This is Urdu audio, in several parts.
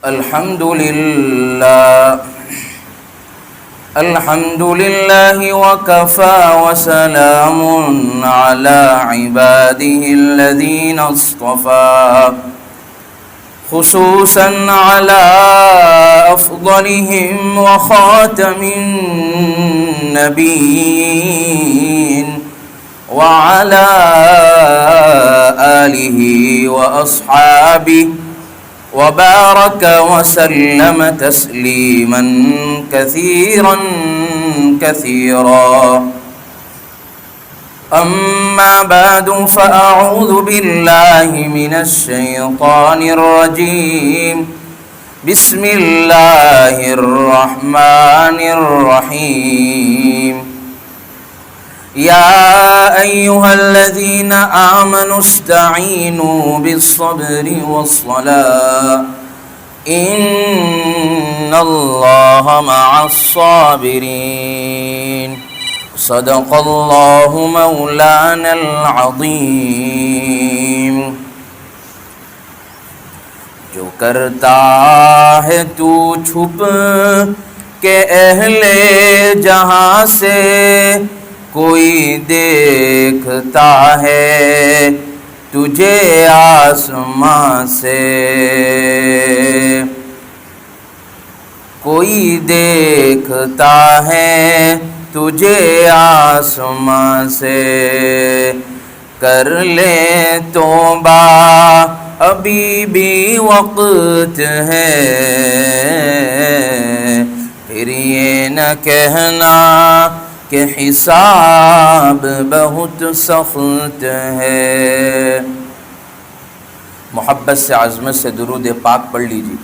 الحمد لله وكفى وسلام على عباده الذين اصطفى خصوصا على أفضلهم وخاتم النبيين وعلى آله وأصحابه وبارك وسلم تسليما كثيرا كثيرا. أما بعد فأعوذ بالله من الشيطان الرجيم. بسم الله الرحمن الرحيم. يا أيها الذين آمنوا استعينوا بالصبر والصلاة إن الله مع الصابرين. صدق الله مولانا العظيم. جو کرتا ہے تو چھپ کے اہل جہاں سے، کوئی دیکھتا ہے تجھے آسماں سے، کوئی دیکھتا ہے تجھے آسماں سے. کر لے توبہ ابھی بھی وقت ہے، پھر یہ نہ کہنا کہ حساب بہت سخت ہے. محبت سے عظمت سے درود پاک پڑھ لیجیے.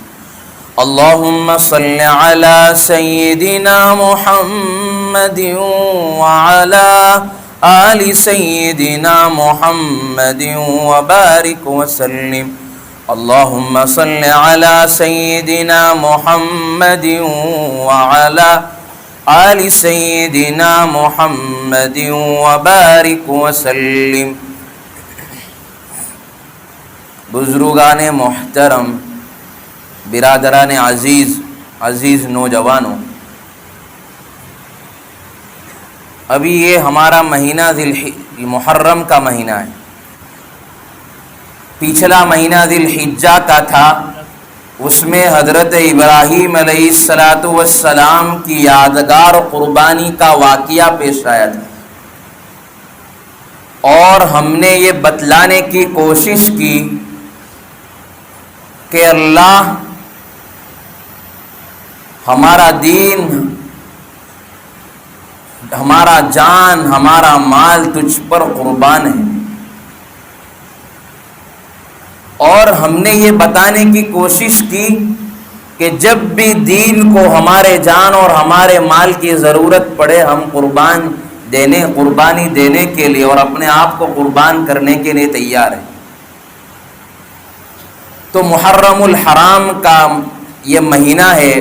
اللہم صل علی سیدنا محمد وعلی آل سیدنا محمد وبارک وسلم. اللہم صل علی سیدنا محمد وعلی آل سیدنا محمد وبارک وسلم. بزرگان محترم، برادران عزیز نوجوانوں، ابھی یہ ہمارا مہینہ محرم کا مہینہ ہے. پچھلا مہینہ ذی الحجہ کا تھا، اس میں حضرت ابراہیم علیہ السلام کی یادگار قربانی کا واقعہ پیش آیا تھا، اور ہم نے یہ بتلانے کی کوشش کی کہ اللہ ہمارا دین، ہمارا جان، ہمارا مال تجھ پر قربان ہے. اور ہم نے یہ بتانے کی کوشش کی کہ جب بھی دین کو ہمارے جان اور ہمارے مال کی ضرورت پڑے، ہم قربانی دینے کے لیے اور اپنے آپ کو قربان کرنے کے لیے تیار ہیں. تو محرم الحرام کا یہ مہینہ ہے،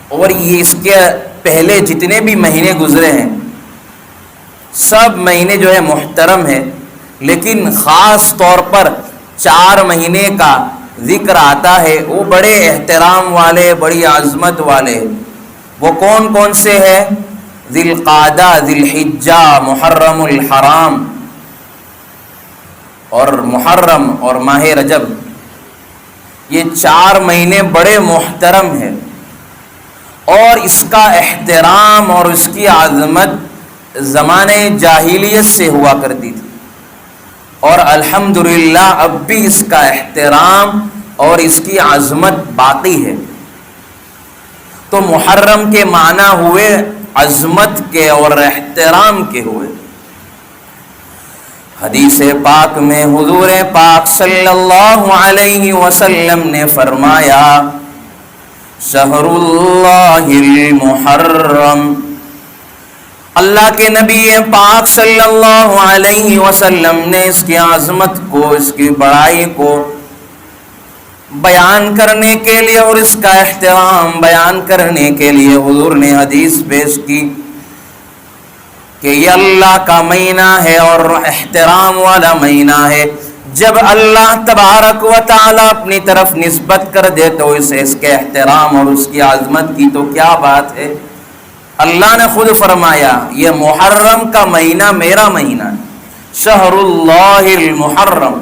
اور یہ اس کے پہلے جتنے بھی مہینے گزرے ہیں سب مہینے جو ہے محترم ہیں، لیکن خاص طور پر 4 مہینے کا ذکر آتا ہے، وہ بڑے احترام والے، بڑی عظمت والے. وہ کون کون سے ہیں؟ ذی القعدہ، ذی الحجہ، محرم الحرام اور محرم اور ماہ رجب. یہ 4 مہینے بڑے محترم ہیں، اور اس کا احترام اور اس کی عظمت زمانے جاہلیت سے ہوا کرتی تھی، اور الحمدللہ اب بھی اس کا احترام اور اس کی عظمت باقی ہے. تو محرم کے معنی ہوئے عظمت کے اور احترام کے ہوئے. حدیث پاک میں حضور پاک صلی اللہ علیہ وسلم نے فرمایا، شہر اللہ المحرم. اللہ کے نبی پاک صلی اللہ علیہ وسلم نے اس کی عظمت کو، اس کی بڑائی کو بیان کرنے کے لیے اور اس کا احترام بیان کرنے کے لیے حضور نے حدیث پیش کی کہ یہ اللہ کا مہینہ ہے اور احترام والا مہینہ ہے. جب اللہ تبارک و تعالی اپنی طرف نسبت کر دے تو اسے اس کے احترام اور اس کی عظمت کی تو کیا بات ہے۔ اللہ نے خود فرمایا یہ محرم کا مہینہ میرا مہینہ ہے، شہر اللہ المحرم،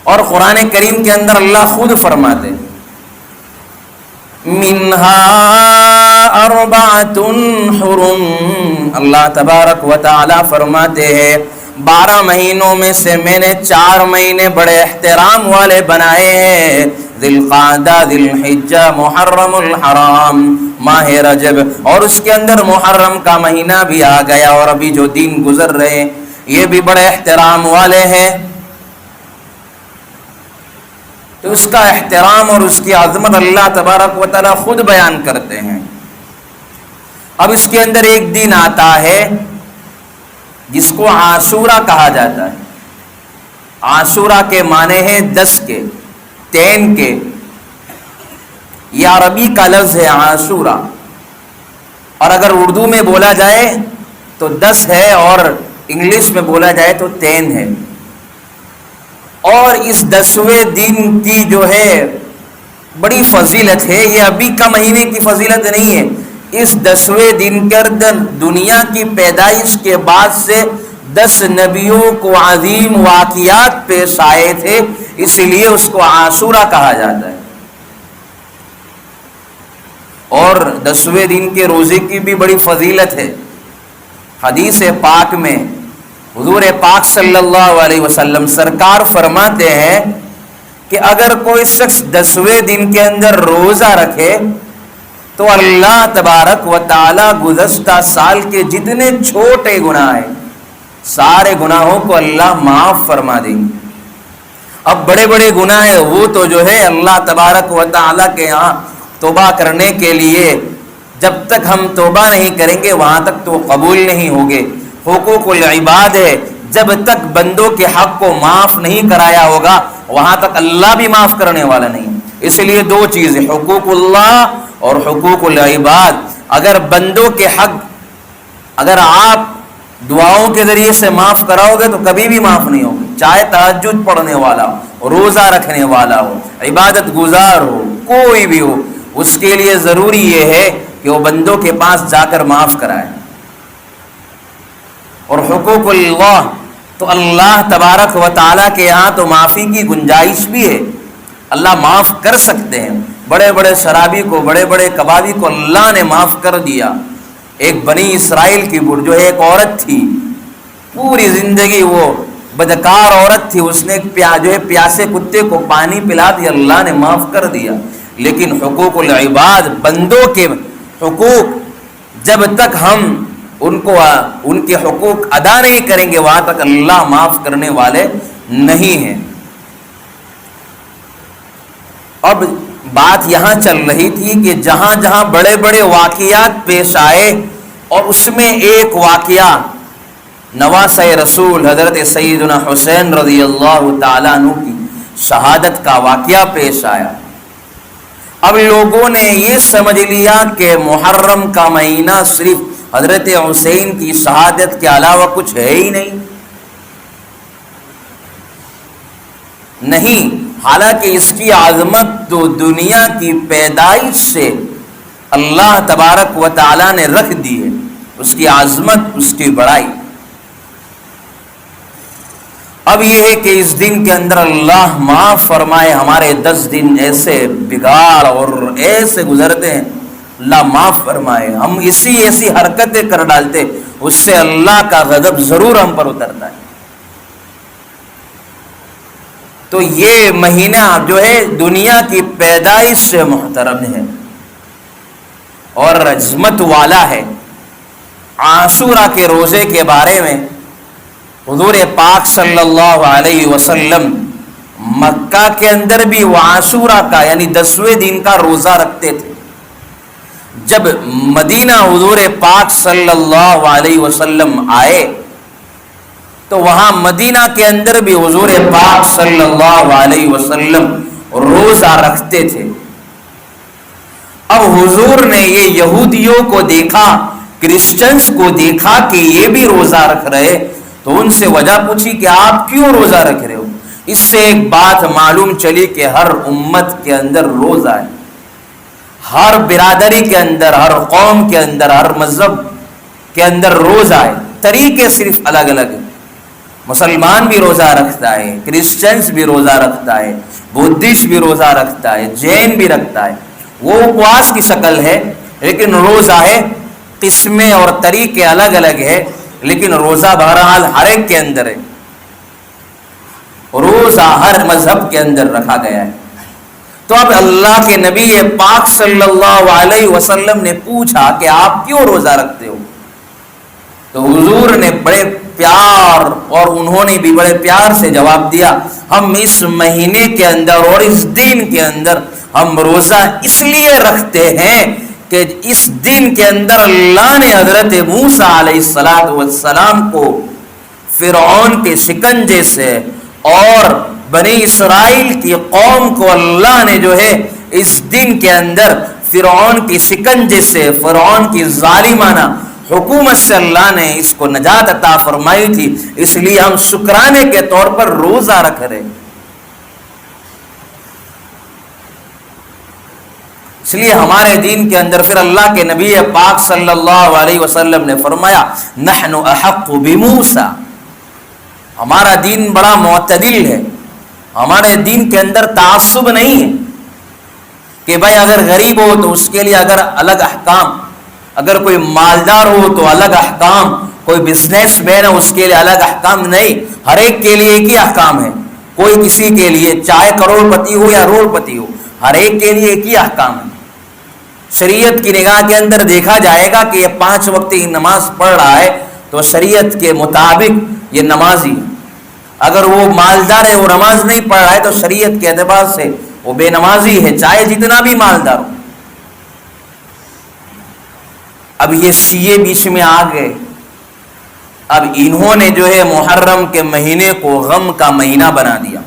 اور قرآن کریم کے اندر اللہ خود فرماتے منہا اربعۃ حرم، اللہ تبارک و تعالی فرماتے ہیں 12 مہینوں میں سے میں نے 4 مہینے بڑے احترام والے بنائے ہیں، ذی القعدہ، ذی الحجہ، محرم الحرام، ماہ رجب، اور اس کے اندر محرم کا مہینہ بھی آ گیا، اور ابھی جو دن گزر رہے ہیں یہ بھی بڑے احترام والے ہیں۔ تو اس کا احترام اور اس کی عظمت اللہ تبارک و تعالی خود بیان کرتے ہیں۔ اب اس کے اندر ایک دن آتا ہے جس کو عاشورہ کہا جاتا ہے۔ عاشورہ کے معنی ہے 10 کے، 10 کے، یہ عربی کا لفظ ہے عاشورہ، اور اگر اردو میں بولا جائے تو 10 ہے اور انگلش میں بولا جائے تو 10 ہے۔ اور اس 10ویں دن کی جو ہے بڑی فضیلت ہے، یہ ابھی کا مہینے کی فضیلت نہیں ہے، اس 10ویں دن کے اندر دنیا کی پیدائش کے بعد سے 10 نبیوں کو عظیم واقعات پیش آئے تھے، اس لیے اس کو عاشورہ کہا جاتا ہے۔ اور 10ویں دن کے روزے کی بھی بڑی فضیلت ہے۔ حدیث پاک میں حضور پاک صلی اللہ علیہ وسلم سرکار فرماتے ہیں کہ اگر کوئی شخص 10ویں دن کے اندر روزہ رکھے تو اللہ تبارک و تعالی گزشتہ سال کے جتنے چھوٹے گناہ ہیں سارے گناہوں کو اللہ معاف فرما دیں گے۔ اب بڑے بڑے گناہ ہیں وہ تو جو ہے اللہ تبارک و تعالی کے یہاں توبہ کرنے کے لیے جب تک ہم توبہ نہیں کریں گے وہاں تک تو قبول نہیں ہوگے۔ حقوق العباد ہے، جب تک بندوں کے حق کو معاف نہیں کرایا ہوگا وہاں تک اللہ بھی معاف کرنے والا نہیں۔ اس لیے 2 چیزیں، حقوق اللہ اور حقوق العباد۔ اگر بندوں کے حق اگر آپ دعاؤں کے ذریعے سے معاف کراؤ گے تو کبھی بھی معاف نہیں ہوگے، چاہے تہجد پڑھنے والا ہو، روزہ رکھنے والا ہو، عبادت گزار ہو، کوئی بھی ہو، اس کے لیے ضروری یہ ہے کہ وہ بندوں کے پاس جا کر معاف کرائے۔ اور حقوق اللہ تو اللہ تبارک و تعالیٰ کے یہاں تو معافی کی گنجائش بھی ہے، اللہ معاف کر سکتے ہیں۔ بڑے بڑے شرابی کو، بڑے بڑے کبابی کو اللہ نے معاف کر دیا۔ ایک بنی اسرائیل کی جو ہے ایک عورت تھی، پوری زندگی وہ بدکار عورت تھی، اس نے جو ہے پیاسے کتے کو پانی پلا دیا، اللہ نے معاف کر دیا۔ لیکن حقوق العباد، بندوں کے حقوق، جب تک ہم ان کے حقوق ادا نہیں کریں گے وہاں تک اللہ معاف کرنے والے نہیں ہیں۔ اب بات یہاں چل رہی تھی کہ جہاں جہاں بڑے بڑے واقعات پیش آئے اور اس میں ایک واقعہ نواسہ رسول حضرت سیدنا حسین رضی اللہ تعالیٰ عنہ کی شہادت کا واقعہ پیش آیا۔ اب لوگوں نے یہ سمجھ لیا کہ محرم کا مہینہ صرف حضرت حسین کی شہادت کے علاوہ کچھ ہے ہی نہیں، حالانکہ اس کی عظمت تو دنیا کی پیدائش سے اللہ تبارک و تعالیٰ نے رکھ دی ہے، اس کی عظمت، اس کی بڑائی۔ اب یہ ہے کہ اس دن کے اندر اللہ معاف فرمائے، ہمارے 10 دن ایسے بگاڑ اور ایسے گزرتے ہیں، اللہ معاف فرمائے، ہم ایسی حرکتیں کر ڈالتے اس سے اللہ کا غضب ضرور ہم پر اترتا ہے۔ تو یہ مہینہ جو ہے دنیا کی پیدائش سے محترم ہے اور عظمت والا ہے۔ عاشورہ کے روزے کے بارے میں حضور پاک صلی اللہ علیہ وسلم مکہ کے اندر بھی وہ عاشورہ کا یعنی 10ویں دن کا روزہ رکھتے تھے۔ جب مدینہ حضور پاک صلی اللہ علیہ وسلم آئے تو وہاں مدینہ کے اندر بھی حضور پاک صلی اللہ علیہ وسلم روزہ رکھتے تھے۔ اب حضور نے یہ یہودیوں کو دیکھا، کرسچنز کو دیکھا کہ یہ بھی روزہ رکھ رہے، تو ان سے وجہ پوچھی کہ آپ کیوں روزہ رکھ رہے ہو؟ اس سے ایک بات معلوم چلی کہ ہر امت کے اندر روزہ ہے، ہر برادری کے اندر، ہر قوم کے اندر، ہر مذہب کے اندر روزہ ہے، طریقے صرف الگ الگ ہیں۔ مسلمان بھی روزہ رکھتا ہے، کرسچنز بھی روزہ رکھتا ہے، بدھسٹ بھی روزہ رکھتا ہے، جین بھی رکھتا ہے، وہ اپواس کی شکل ہے لیکن روزہ ہے، قسمیں اور طریقے الگ الگ ہے لیکن روزہ بہرحال ہر ایک کے اندر ہے، روزہ ہر مذہب کے اندر رکھا گیا ہے۔ تو اب اللہ کے نبی پاک صلی اللہ علیہ وسلم نے پوچھا کہ آپ کیوں روزہ رکھتے ہو؟ تو حضور نے بڑے پیار اور انہوں نے بھی بڑے پیار سے جواب دیا، ہم اس مہینے کے اندر اور اس دن کے اندر ہم روزہ اس لیے رکھتے ہیں کہ اس دن کے اندر اللہ نے حضرت موسیٰ علیہ السلام کو فرعون کے شکنجے سے اور بنی اسرائیل کی قوم کو اللہ نے جو ہے اس دن کے اندر فرعون کی شکنجے سے، فرعون کی ظالمانہ حکومت سے اللہ نے اس کو نجات عطا فرمائی تھی، اس لیے ہم شکرانے کے طور پر روزہ رکھ رہے۔ اس لیے ہمارے دین کے اندر پھر اللہ کے نبی پاک صلی اللہ علیہ وسلم نے فرمایا نحن احق بموسیٰ، ہمارا دین بڑا معتدل ہے، ہمارے دین کے اندر تعصب نہیں ہے کہ بھائی اگر غریب ہو تو اس کے لیے اگر الگ احکام، اگر کوئی مالدار ہو تو الگ احکام، کوئی بزنس مین ہے اس کے لیے الگ احکام، نہیں، ہر ایک کے لیے ایک ہی احکام ہے، کوئی کسی کے لیے چاہے کروڑ پتی ہو یا روڑ پتی ہو، ہر ایک کے لیے ایک ہی احکام ہے۔ شریعت کی نگاہ کے اندر دیکھا جائے گا کہ یہ 5 وقت کی نماز پڑھ رہا ہے تو شریعت کے مطابق یہ نمازی ہے، اگر وہ مالدار ہے وہ نماز نہیں پڑھ رہا ہے تو شریعت کے اعتبار سے وہ بے نمازی ہے، چاہے جتنا بھی مالدار ہو۔ اب یہ شیعہ بیچ میں آ گئے، اب انہوں نے جو ہے محرم کے مہینے کو غم کا مہینہ بنا دیا۔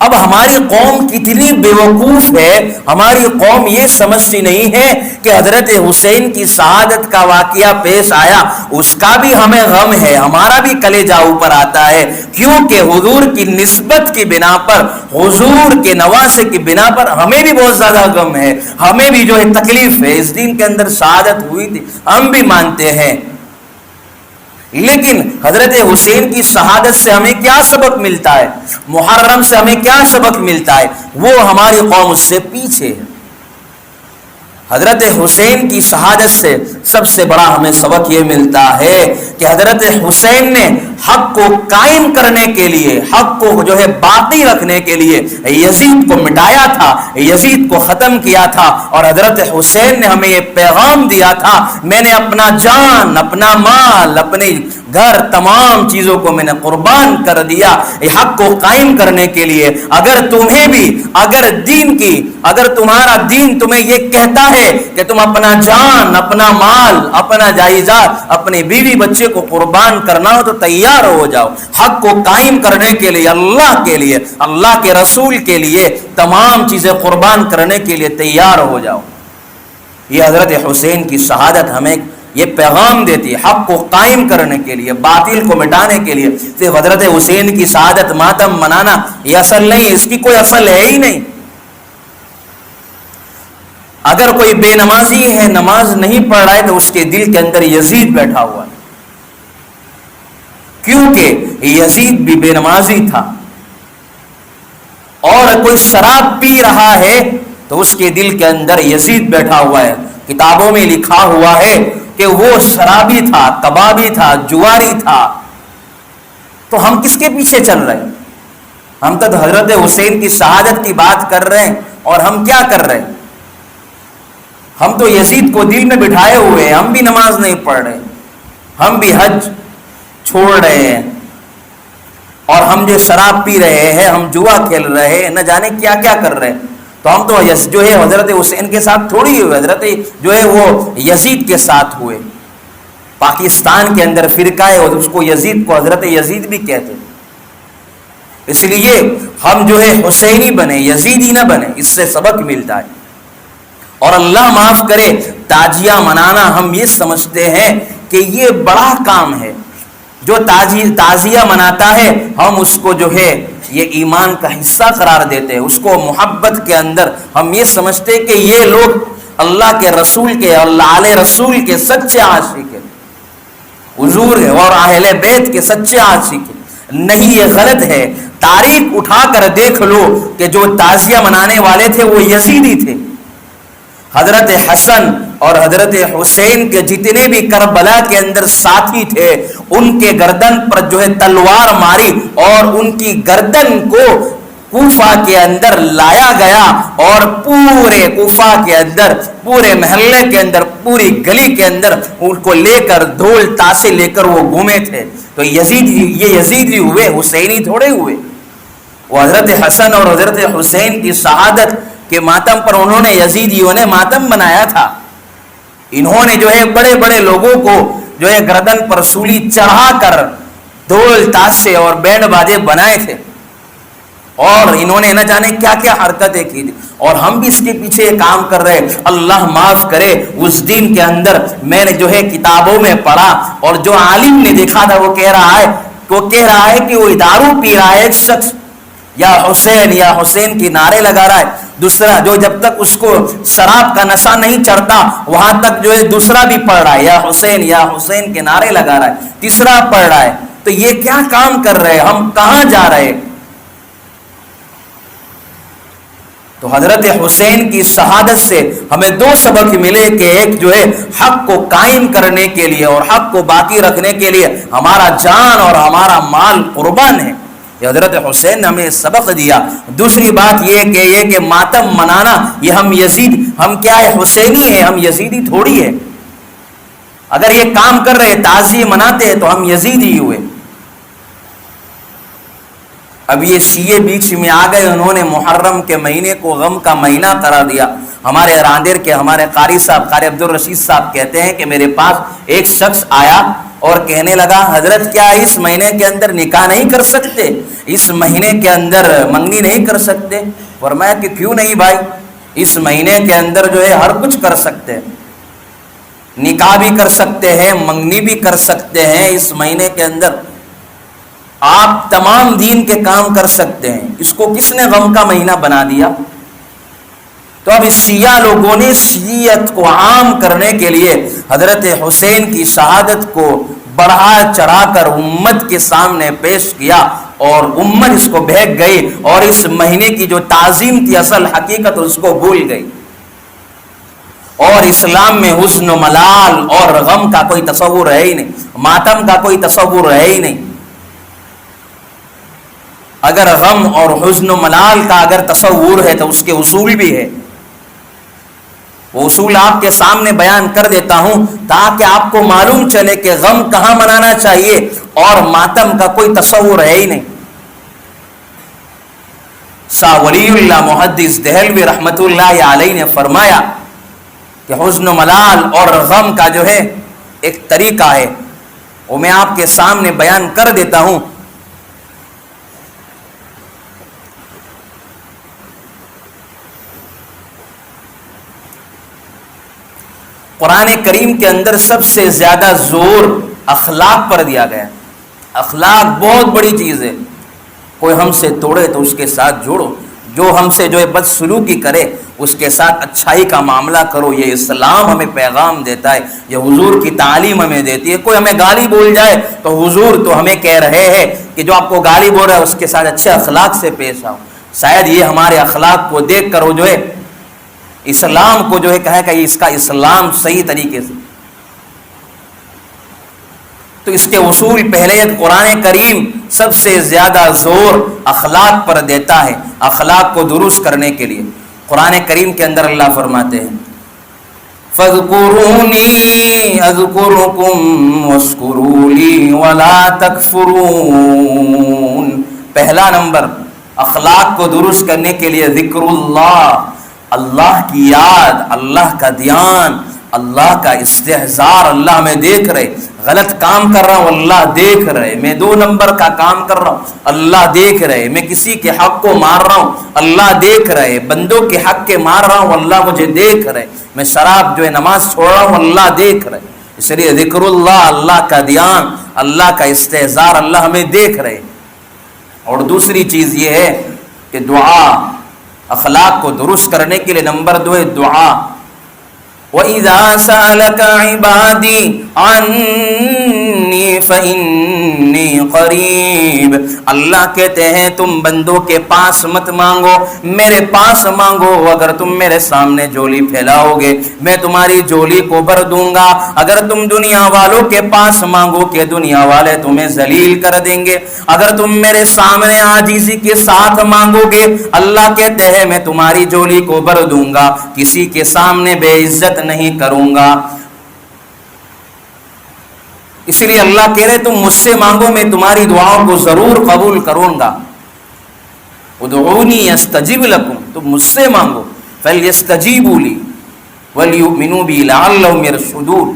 اب ہماری قوم کتنی بیوقوف ہے، ہماری قوم یہ سمجھتی نہیں ہے کہ حضرت حسین کی شہادت کا واقعہ پیش آیا، اس کا بھی ہمیں غم ہے، ہمارا بھی کلیجہ اوپر آتا ہے، کیونکہ حضور کی نسبت کی بنا پر، حضور کے نواسے کی بنا پر ہمیں بھی بہت زیادہ غم ہے، ہمیں بھی جو ہے تکلیف ہے۔ اس دن کے اندر شہادت ہوئی تھی، ہم بھی مانتے ہیں، لیکن حضرت حسین کی شہادت سے ہمیں کیا سبق ملتا ہے، محرم سے ہمیں کیا سبق ملتا ہے؟ وہ ہماری قوم اس سے پیچھے ہے۔ حضرت حسین کی شہادت سے سب سے بڑا ہمیں سبق یہ ملتا ہے کہ حضرت حسین نے حق کو قائم کرنے کے لیے، حق کو جو ہے باقی رکھنے کے لیے یزید کو مٹایا تھا، یزید کو ختم کیا تھا، اور حضرت حسین نے ہمیں یہ پیغام دیا تھا، میں نے اپنا جان، اپنا مال، اپنے گھر، تمام چیزوں کو میں نے قربان کر دیا حق کو قائم کرنے کے لیے۔ اگر تمہیں بھی، اگر تمہارا دین تمہیں یہ کہتا ہے کہ تم اپنا جان، اپنا مال، اپنا جائیداد، اپنے بیوی بچے کو قربان کرنا ہو تو تیار ہو جاؤ، حق کو قائم کرنے کے لیے، اللہ کے لیے، اللہ کے رسول کے لیے تمام چیزیں قربان کرنے کے لیے تیار ہو جاؤ۔ یہ حضرت حسین کی شہادت ہمیں یہ پیغام دیتی ہے، حق کو قائم کرنے کے لیے، باطل کو مٹانے کے لیے۔ صرف حضرت حسین کی شہادت ماتم منانا یہ اصل نہیں، اس کی کوئی اصل ہے ہی نہیں۔ اگر کوئی بے نمازی ہے، نماز نہیں پڑھ رہا ہے تو اس کے دل کے اندر یزید بیٹھا ہوا ہے، کیونکہ یزید بھی بے نمازی تھا۔ اور کوئی شراب پی رہا ہے تو اس کے دل کے اندر یزید بیٹھا ہوا ہے۔ کتابوں میں لکھا ہوا ہے کہ وہ شرابی تھا، کبابی تھا، جواری تھا۔ تو ہم کس کے پیچھے چل رہے ہیں؟ ہم تو حضرت حسین کی شہادت کی بات کر رہے ہیں، اور ہم کیا کر رہے ہیں؟ ہم تو یزید کو دل میں بٹھائے ہوئے ہیں، ہم بھی نماز نہیں پڑھ رہے، ہم بھی حج چھوڑ رہے ہیں، اور ہم جو شراب پی رہے ہیں، ہم جوا کھیل رہے ہیں، نہ جانے کیا کیا کر رہے ہیں۔ تو ہم تو جو ہے حضرت حسین کے ساتھ تھوڑی ہوئے، حضرت جو ہے وہ یزید کے ساتھ ہوئے۔ پاکستان کے اندر فرقہ ہے اور اس کو یزید کو حضرت یزید بھی کہتے ہیں۔ اس لیے ہم جو ہے حسینی بنے، یزیدی نہ بنے، اس سے سبق ملتا ہے۔ اور اللہ معاف کرے، تعزیہ منانا ہم یہ سمجھتے ہیں کہ یہ بڑا کام ہے، جو تعزیہ مناتا ہے ہم اس کو جو ہے یہ ایمان کا حصہ قرار دیتے ہیں، اس کو محبت کے اندر ہم یہ سمجھتے کہ یہ لوگ اللہ کے رسول کے، اللہ علیہ رسول کے سچے عاشق ہیں، حضور اور اہل بیت کے سچے عاشق ہیں۔ نہیں، یہ غلط ہے۔ تاریخ اٹھا کر دیکھ لو کہ جو تعزیہ منانے والے تھے وہ یزیدی تھے۔ حضرت حسن اور حضرت حسین کے جتنے بھی کربلا کے اندر ساتھی تھے ان کے گردن پر جو ہے تلوار ماری اور ان کی گردن کو کوفہ کے اندر لایا گیا، اور پورے کوفہ کے اندر، پورے محلے کے اندر، پوری گلی کے اندر ان کو لے کر ڈھول تاشے لے کر وہ گھومے تھے۔ تو یہ یزیدی ہوئے، حسینی تھوڑے ہوئے۔ وہ حضرت حسن اور حضرت حسین کی شہادت کے ماتم پر انہوں نے، یزیدیوں نے ماتم بنایا تھا۔ انہوں نے جو ہے بڑے بڑے لوگوں کو جو ہے گردن پر سولی چڑھا کر ڈھول تاشے اور بینڈ باجے بنائے تھے، اور انہوں نے نہ جانے کیا کیا حرکتیں کی تھی، اور ہم بھی اس کے پیچھے کام کر رہے۔ اللہ معاف کرے، اس دن کے اندر میں نے جو ہے کتابوں میں پڑھا، اور جو عالم نے دیکھا تھا وہ کہہ رہا ہے کہ وہ دارو پی رہا ہے ایک شخص، یا حسین کی نعرے لگا رہا ہے، دوسرا جو جب تک اس کو شراب کا نشہ نہیں چڑھتا وہاں تک جو ہے دوسرا بھی پڑھ رہا ہے یا حسین کے نعرے لگا رہا ہے، تیسرا پڑھ رہا ہے۔ تو یہ کیا کام کر رہے ہیں؟ ہم کہاں جا رہے ہیں؟ تو حضرت حسین کی شہادت سے ہمیں دو سبق ملے کہ ایک جو ہے حق کو قائم کرنے کے لیے اور حق کو باقی رکھنے کے لیے ہمارا جان اور ہمارا مال قربان ہے۔ یہ حضرت حسین نے ہمیں سبق دیا۔ دوسری بات یہ کہ ماتم منانا، یہ ہم کیا ہے؟ حسینی ہے، ہم یزیدی تھوڑی ہے۔ اگر یہ کام کر رہے، تعزیے مناتے ہیں تو ہم یزیدی ہوئے۔ اب یہ شیعہ بیچ میں آ گئے، انہوں نے محرم کے مہینے کو غم کا مہینہ قرار دیا۔ ہمارے راندیر کے ہمارے قاری صاحب، قاری عبدالرشید صاحب کہتے ہیں کہ میرے پاس ایک شخص آیا اور کہنے لگا، حضرت کیا اس مہینے کے اندر نکاح نہیں کر سکتے؟ اس مہینے کے اندر منگنی نہیں کر سکتے؟ فرمایا کہ کیوں نہیں بھائی، اس مہینے کے اندر جو ہے ہر کچھ کر سکتے ہیں، نکاح بھی کر سکتے ہیں، منگنی بھی کر سکتے ہیں۔ اس مہینے کے اندر آپ تمام دین کے کام کر سکتے ہیں۔ اس کو کس نے غم کا مہینہ بنا دیا؟ تو اب شیعہ لوگوں نے شیعت کو عام کرنے کے لیے حضرت حسین کی شہادت کو بڑھا چڑھا کر امت کے سامنے پیش کیا، اور امت اس کو بہک گئی، اور اس مہینے کی جو تعظیم تھی، اصل حقیقت اس کو بھول گئی، اور اسلام میں حزن و ملال اور غم کا کوئی تصور ہے ہی نہیں، ماتم کا کوئی تصور ہے ہی نہیں۔ اگر غم اور حزن و ملال کا اگر تصور ہے تو اس کے اصول بھی ہے۔ وہ اصول آپ کے سامنے بیان کر دیتا ہوں تاکہ آپ کو معلوم چلے کہ غم کہاں منانا چاہیے اور ماتم کا کوئی تصور ہے ہی نہیں۔ شاہ ولی اللہ محدث دہلوی رحمت اللہ علیہ نے فرمایا کہ حزن و ملال اور غم کا جو ہے ایک طریقہ ہے، وہ میں آپ کے سامنے بیان کر دیتا ہوں۔ قرآن کریم کے اندر سب سے زیادہ زور اخلاق پر دیا گیا۔ اخلاق بہت بڑی چیز ہے۔ کوئی ہم سے توڑے تو اس کے ساتھ جوڑو، جو ہم سے جو ہے بدسلوکی کرے اس کے ساتھ اچھائی کا معاملہ کرو۔ یہ اسلام ہمیں پیغام دیتا ہے، یہ حضور کی تعلیم ہمیں دیتی ہے۔ کوئی ہمیں گالی بول جائے تو حضور تو ہمیں کہہ رہے ہیں کہ جو آپ کو گالی بول رہا ہے اس کے ساتھ اچھے اخلاق سے پیش آؤ۔ شاید یہ ہمارے اخلاق کو دیکھ کر وہ جو ہے اسلام کو جو ہے کہے کہ اس کا اسلام صحیح طریقے سے۔ تو اس کے اصول پہلے قرآن کریم سب سے زیادہ زور اخلاق پر دیتا ہے، اخلاق کو درست کرنے کے لیے۔ قرآن کریم کے اندر اللہ فرماتے ہیں فَاذْكُرُونِي أَذْكُرُكُمْ وَاشْكُرُوا لِي وَلَا تَكْفُرُونَ۔ پہلا نمبر اخلاق کو درست کرنے کے لیے ذکر اللہ، اللہ کی یاد، اللہ کا دھیان، اللہ کا استحضار۔ اللہ میں دیکھ رہے، غلط کام کر رہا ہوں اللہ دیکھ رہے، میں 2 نمبر کا کام کر رہا ہوں اللہ دیکھ رہے، میں کسی کے حق کو مار رہا ہوں اللہ دیکھ رہے، بندوں کے حق کے مار رہا ہوں اللہ مجھے دیکھ رہے، میں شراب جو ہے نماز چھوڑ رہا ہوں اللہ دیکھ رہے۔ اس لیے ذکر اللہ، اللہ کا دھیان، اللہ کا استحضار، اللہ ہمیں دیکھ رہے. اور دوسری چیز یہ ہے کہ دعا اخلاق کو درست کرنے کے لیے نمبر 2 ہے دعا. وَإِذَا سَأَلَكَ عِبَادِي عَنِّي فَإِنِّي قَرِيبٌ. اللہ کہتے ہیں تم بندوں کے پاس مت مانگو، میرے پاس مانگو. اگر تم میرے سامنے جھولی پھیلاؤ گے میں تمہاری جھولی کو بھر دوں گا. اگر تم دنیا والوں کے پاس مانگو کہ دنیا والے تمہیں ذلیل کر دیں گے. اگر تم میرے سامنے عاجزی کے ساتھ مانگو گے اللہ کہتے ہیں میں تمہاری جھولی کو بھر دوں گا، کسی کے سامنے بے عزت نہیں کروں گا. اس لیے اللہ کہہ رہے تم مجھ سے مانگو میں تمہاری دعاؤں کو ضرور قبول کروں گا. ادعونی استجب لکم، تم مجھ سے مانگو. فلیستجیبوا لی ولیؤمنوا بی لعلہم یرشدون.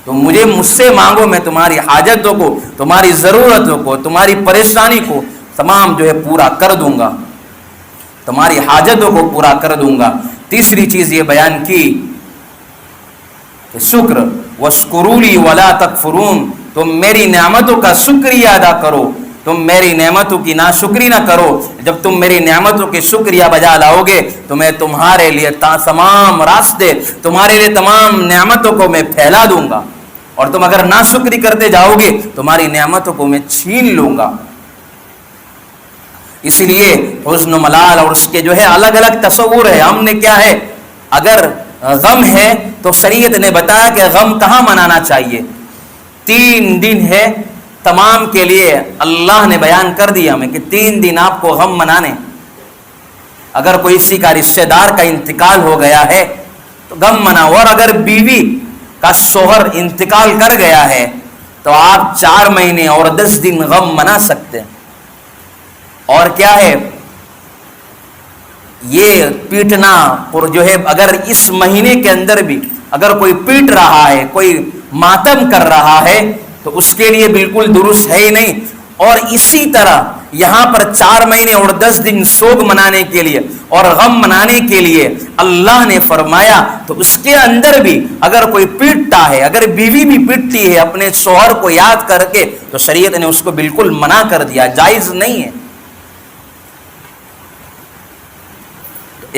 تم مجھ سے مانگو میں تمہاری حاجتوں کو، تمہاری ضرورتوں کو، تمہاری پریشانی کو تمام جو ہے پورا کر دوں گا، تمہاری حاجتوں کو پورا کر دوں گا. تیسری چیز یہ بیان کی کہ شکر. واشکروا لی ولا تکفرون، تم میری نعمتوں کا شکریہ ادا کرو، تم میری نعمتوں کی ناشکری نہ کرو. جب تم میری نعمتوں کے شکریہ بجا لاؤ گے تو میں تمہارے لیے تمام راستے، تمہارے لیے تمام نعمتوں کو میں پھیلا دوں گا. اور تم اگر ناشکری کرتے جاؤ گے تمہاری نعمتوں کو میں چھین لوں گا. اس لیے حزن و ملال اور اس کے جو ہے الگ الگ تصور ہے. ہم نے کیا ہے، اگر غم ہے تو شریعت نے بتایا کہ غم کہاں منانا چاہیے. 3 دن ہے تمام کے لیے، اللہ نے بیان کر دیا ہمیں کہ 3 دن آپ کو غم منانے. اگر کوئی کسی کا رشتہ دار کا انتقال ہو گیا ہے تو غم مناؤ. اور اگر بیوی کا شوہر انتقال کر گیا ہے تو آپ 4 مہینے اور 10 دن غم منا سکتے ہیں. اور کیا ہے یہ پیٹنا اور جو ہے اگر اس مہینے کے اندر بھی اگر کوئی پیٹ رہا ہے، کوئی ماتم کر رہا ہے تو اس کے لیے بالکل درست ہے ہی نہیں. اور اسی طرح یہاں پر 4 مہینے اور 10 دن سوگ منانے کے لیے اور غم منانے کے لیے اللہ نے فرمایا. تو اس کے اندر بھی اگر کوئی پیٹتا ہے، اگر بیوی بھی پیٹتی ہے اپنے شوہر کو یاد کر کے تو شریعت نے اس کو بالکل منع کر دیا، جائز نہیں ہے.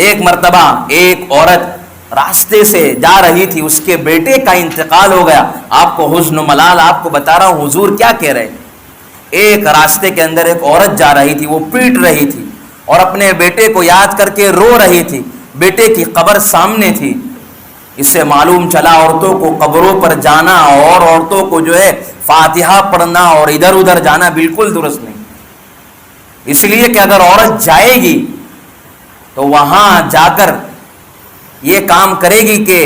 ایک مرتبہ ایک عورت راستے سے جا رہی تھی، اس کے بیٹے کا انتقال ہو گیا. آپ کو حزن و ملال آپ کو بتا رہا ہوں حضور کیا کہہ رہے. ایک راستے کے اندر ایک عورت جا رہی تھی، وہ پیٹ رہی تھی اور اپنے بیٹے کو یاد کر کے رو رہی تھی. بیٹے کی قبر سامنے تھی. اس سے معلوم چلا عورتوں کو قبروں پر جانا اور عورتوں کو جو ہے فاتحہ پڑھنا اور ادھر ادھر جانا بالکل درست نہیں. اس لیے کہ اگر عورت جائے گی تو وہاں جا کر یہ کام کرے گی کہ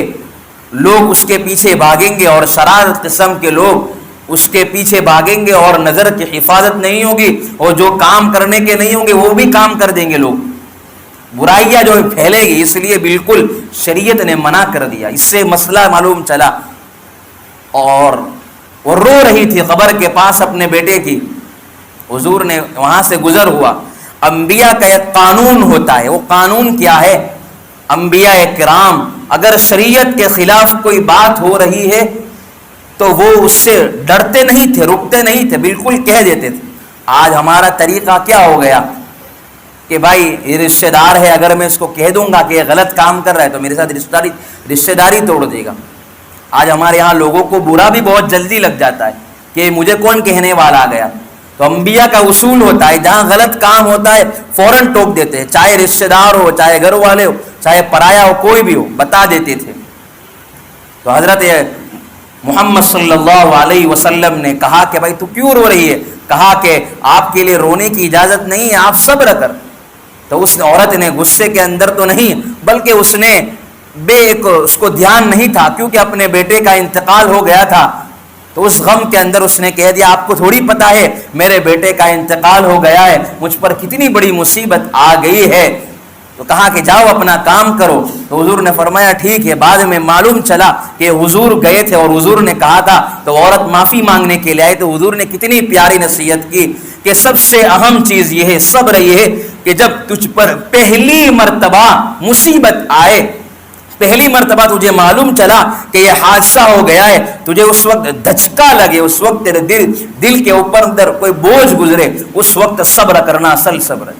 لوگ اس کے پیچھے بھاگیں گے اور شرارت قسم کے لوگ اس کے پیچھے بھاگیں گے اور نظر کی حفاظت نہیں ہوگی اور جو کام کرنے کے نہیں ہوں گے وہ بھی کام کر دیں گے، لوگ برائیاں جو پھیلے گی. اس لیے بالکل شریعت نے منع کر دیا. اس سے مسئلہ معلوم چلا اور وہ رو رہی تھی قبر کے پاس اپنے بیٹے کی. حضور نے وہاں سے گزر ہوا. انبیاء کا ایک قانون ہوتا ہے، وہ قانون کیا ہے؟ انبیاء کرام اگر شریعت کے خلاف کوئی بات ہو رہی ہے تو وہ اس سے ڈرتے نہیں تھے، رکتے نہیں تھے، بالکل کہہ دیتے تھے. آج ہمارا طریقہ کیا ہو گیا کہ بھائی یہ رشتہ دار ہے، اگر میں اس کو کہہ دوں گا کہ یہ غلط کام کر رہا ہے تو میرے ساتھ رشتہ داری توڑ دے گا. آج ہمارے یہاں لوگوں کو برا بھی بہت جلدی لگ جاتا ہے کہ مجھے کون کہنے والا آ گیا. تو انبیاء کا اصول ہوتا ہے جہاں غلط کام ہوتا ہے فوراً ٹوک دیتے ہیں، چاہے رشتہ دار ہو، چاہے گھر والے ہو، چاہے پرایا ہو، کوئی بھی ہو، بتا دیتے تھے. تو حضرت محمد صلی اللہ علیہ وسلم نے کہا کہ بھائی تو کیوں رو رہی ہے؟ کہا کہ آپ کے لیے رونے کی اجازت نہیں ہے، آپ صبر کر. تو اس عورت نے غصے کے اندر تو نہیں بلکہ اس نے اس کو دھیان نہیں تھا کیونکہ اپنے بیٹے کا انتقال ہو گیا تھا. تو اس غم کے اندر اس نے کہہ دیا آپ کو تھوڑی پتا ہے میرے بیٹے کا انتقال ہو گیا ہے، مجھ پر کتنی بڑی مصیبت آ گئی ہے. تو کہا کہ جاؤ اپنا کام کرو. تو حضور نے فرمایا ٹھیک ہے. بعد میں معلوم چلا کہ حضور گئے تھے اور حضور نے کہا تھا تو عورت معافی مانگنے کے لیے آئی. تو حضور نے کتنی پیاری نصیحت کی کہ سب سے اہم چیز یہ ہے، صبر یہ ہے کہ جب تجھ پر پہلی مرتبہ مصیبت آئے پہلی مرتبہ تجھے معلوم چلا کہ یہ حادثہ ہو گیا ہے، تجھے اس وقت دھچکا لگے، اس وقت تیرے دل کے اوپر اندر کوئی بوجھ گزرے، اس وقت صبر کرنا اصل صبر ہے۔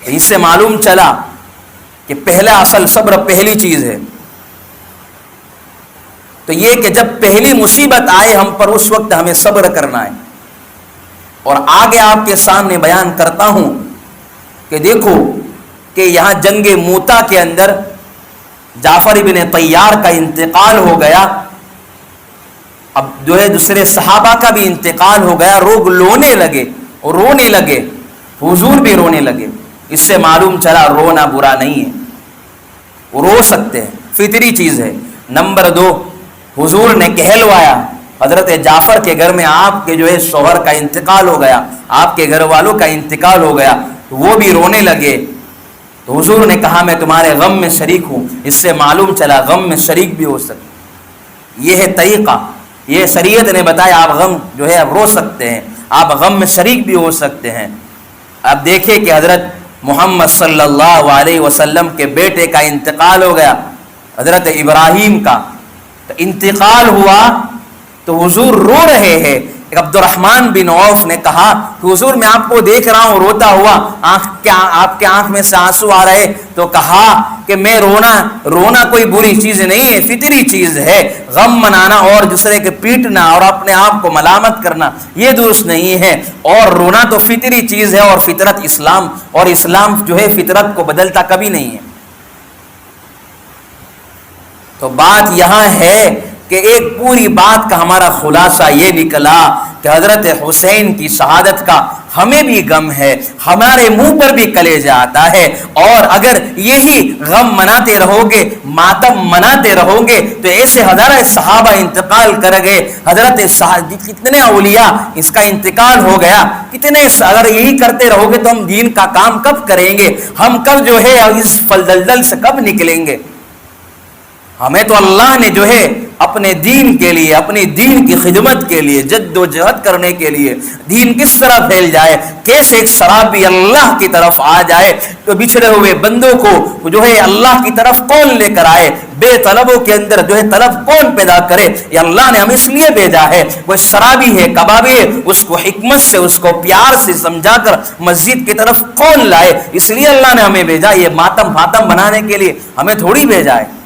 اس سے معلوم چلا کہ پہلا اصل صبر پہلی چیز ہے۔ تو یہ کہ جب پہلی مصیبت آئے ہم پر، اس وقت ہمیں صبر کرنا ہے۔ اور آگے آپ کے سامنے بیان کرتا ہوں کہ دیکھو کہ یہاں جنگ موتا کے اندر جعفر ابن طیار کا انتقال ہو گیا، اب جو ہے دوسرے صحابہ کا بھی انتقال ہو گیا، لوگ رونے لگے، حضور بھی رونے لگے۔ اس سے معلوم چلا رونا برا نہیں ہے، رو سکتے ہیں، فطری چیز ہے۔ نمبر 2، حضور نے کہلوایا، حضرت جعفر کے گھر میں آپ کے جو ہے شوہر کا انتقال ہو گیا، آپ کے گھر والوں کا انتقال ہو گیا، وہ بھی رونے لگے۔ تو حضور نے کہا میں تمہارے غم میں شریک ہوں۔ اس سے معلوم چلا غم میں شریک بھی ہو سکتے۔ یہ ہے طریقہ، یہ شریعت نے بتایا، آپ غم جو ہے آپ رو سکتے ہیں، آپ غم میں شریک بھی ہو سکتے ہیں۔ اب دیکھیں کہ حضرت محمد صلی اللہ علیہ وسلم کے بیٹے کا انتقال ہو گیا، حضرت ابراہیم کا۔ تو انتقال ہوا تو حضور رو رہے ہیں۔ عبد الرحمن بن عوف نے کہا کہ حضور میں آپ کو دیکھ رہا ہوں روتا ہوا، آپ کے آنکھ میں سے آنسو آ رہے، تو کہا کہ میں رونا کوئی بری چیز نہیں ہے، فطری چیز ہے۔ غم منانا اور دوسرے کے پیٹنا اور اپنے آپ کو ملامت کرنا یہ درست نہیں ہے، اور رونا تو فطری چیز ہے، اور فطرت اسلام، اور اسلام جو ہے فطرت کو بدلتا کبھی نہیں ہے۔ تو بات یہاں ہے کہ ایک پوری بات کا ہمارا خلاصہ یہ نکلا کہ حضرت حسین کی شہادت کا ہمیں بھی غم ہے، ہمارے منہ پر بھی کلیجہ آتا ہے، اور اگر یہی غم مناتے رہو گے، ماتم مناتے رہو گے، تو ایسے ہزارہ صحابہ انتقال کر گئے، کتنے اولیاء اس کا انتقال ہو گیا، کتنے، اگر یہی کرتے رہو گے تو ہم دین کا کام کب کریں گے؟ ہم کب جو ہے اس دلدل سے کب نکلیں گے؟ ہمیں تو اللہ نے جو ہے اپنے دین کے لیے، اپنی دین کی خدمت کے لیے جد و جہد کرنے کے لیے، دین کس طرح پھیل جائے، کیسے ایک شرابی اللہ کی طرف آ جائے، تو بچھڑے ہوئے بندوں کو جو ہے اللہ کی طرف کون لے کر آئے، بے طلبوں کے اندر جو ہے طلب کون پیدا کرے؟ یہ اللہ نے ہمیں اس لیے بھیجا ہے۔ وہ شرابی ہے، کبابی ہے، اس کو حکمت سے، اس کو پیار سے سمجھا کر مسجد کی طرف کون لائے؟ اس لیے اللہ نے ہمیں بھیجا، یہ ماتم بنانے کے لیے ہمیں تھوڑی بھیجا ہے۔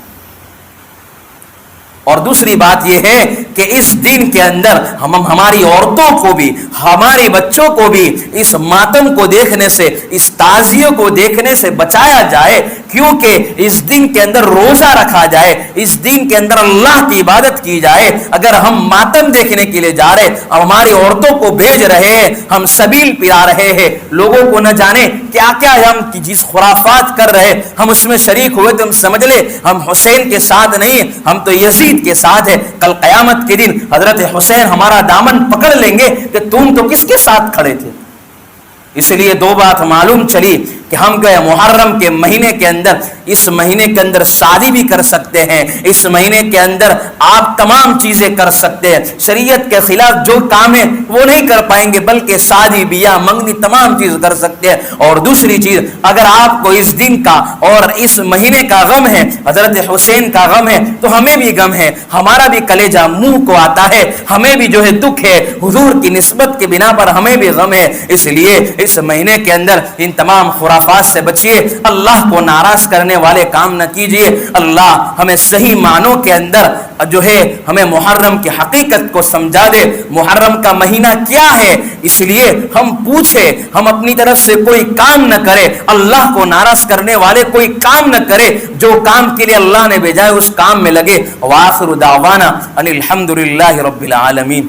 اور دوسری بات یہ ہے کہ اس دن کے اندر ہم ہماری عورتوں کو بھی، ہمارے بچوں کو بھی اس ماتم کو دیکھنے سے، اس تعزیے کو دیکھنے سے بچایا جائے، کیونکہ اس دن کے اندر روزہ رکھا جائے، اس دن کے اندر اللہ کی عبادت کی جائے۔ اگر ہم ماتم دیکھنے کے لیے جا رہے، اب ہماری عورتوں کو بھیج رہے ہیں، ہم سبیل پلا رہے ہیں، لوگوں کو نہ جانے کیا کیا ہم جس خرافات کر رہے، ہم اس میں شریک ہوئے تو ہم سمجھ لے ہم حسین کے ساتھ نہیں، ہم تو یزید کے ساتھ ہے۔ کل قیامت کے دن حضرت حسین ہمارا دامن پکڑ لیں گے کہ تم تو کس کے ساتھ کھڑے تھے۔ اس لیے دو بات معلوم چلی کہ ہم گئے محرم کے مہینے کے اندر، اس مہینے کے اندر شادی بھی کر سکتے ہیں، اس مہینے کے اندر آپ تمام چیزیں کر سکتے ہیں، شریعت کے خلاف جو کام ہے وہ نہیں کر پائیں گے، بلکہ شادی بیاہ منگنی تمام چیز کر سکتے ہیں۔ اور دوسری چیز، اگر آپ کو اس دن کا اور اس مہینے کا غم ہے، حضرت حسین کا غم ہے، تو ہمیں بھی غم ہے، ہمارا بھی کلیجہ منہ کو آتا ہے، ہمیں بھی جو ہے دکھ ہے، حضور کی نسبت کے بنا پر ہمیں بھی غم ہے۔ اس لیے اس مہینے کے اندر ان تمام خرافات سے بچیے، اللہ کو ناراض کرنے والے کام نہ کیجیے۔ اللہ ہمیں صحیح معنوں کے اندر جو ہے ہمیں محرم کی حقیقت کو سمجھا دے، محرم کا مہینہ کیا ہے، اس لیے ہم پوچھے، ہم اپنی طرف سے کوئی کام نہ کرے، اللہ کو ناراض کرنے والے کوئی کام نہ کرے، جو کام کے لیے اللہ نے بھیجا ہے اس کام میں لگے۔ وآخر دعوانا ان الحمد للہ رب العالمین۔